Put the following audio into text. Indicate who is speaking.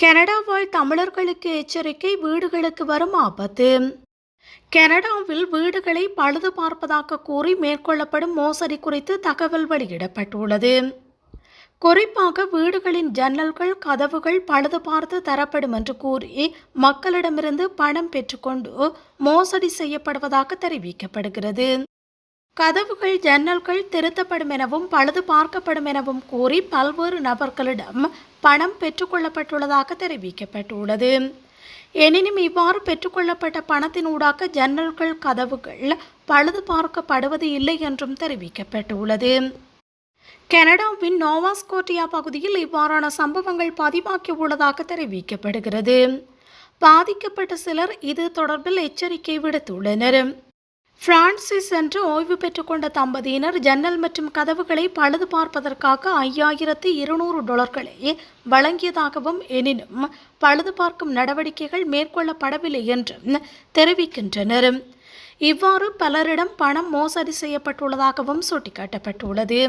Speaker 1: Canada வாழ் தமிழர்களுக்கு எச்சரிக்கை, வீடுகளுக்கு வரும் ஆபத்து. கனடாவில் வீடுகளை பழுது பார்ப்பதாக கூறி மேற்கொள்ளப்படும் மோசடி குறித்து தகவல் வெளியிடப்பட்டுள்ளது. குறிப்பாக வீடுகளின் ஜன்னல்கள், கதவுகள் பழுது பார்த்து தரப்படும் என்று கூறி மக்களிடமிருந்து பணம் பெற்றுக்கொண்டு மோசடி செய்யப்படுவதாக தெரிவிக்கப்படுகிறது. கதவுகள், ஜன்னல்கள் திருத்தப்படும் எனவும் பழுது பார்க்கப்படும் எனவும் கூறி பல்வேறு நபர்களிடம் பணம் பெற்றுக்கொள்ளப்பட்டுள்ளதாக தெரிவிக்கப்பட்டுள்ளது. எனினும் இவ்வாறு பெற்றுக்கொள்ளப்பட்ட பணத்தினூடாக ஜன்னல்கள், கதவுகள் பழுது பார்க்கப்படுவது இல்லை என்றும் தெரிவிக்கப்பட்டுள்ளது. கனடாவின் நோவா ஸ்கோட்டியா பகுதியில் இவ்வாறான சம்பவங்கள் பதிவாகியுள்ளதாக தெரிவிக்கப்படுகிறது. பாதிக்கப்பட்ட சிலர் இது தொடர்பில் எச்சரிக்கை விடுத்துள்ளனர். பிரான்சிஸ் என்று ஓய்வு பெற்றுக்கொண்ட தம்பதியினர் ஜன்னல் மற்றும் கதவுகளை பழுது பார்ப்பதற்காக $5200 வழங்கியதாகவும், எனினும் பழுது பார்க்கும் நடவடிக்கைகள் மேற்கொள்ளப்படவில்லை என்றும் தெரிவிக்கின்றனர். இவ்வாறு பலரிடம் பணம் மோசடி செய்யப்பட்டுள்ளதாகவும் சுட்டிக்காட்டப்பட்டுள்ளது.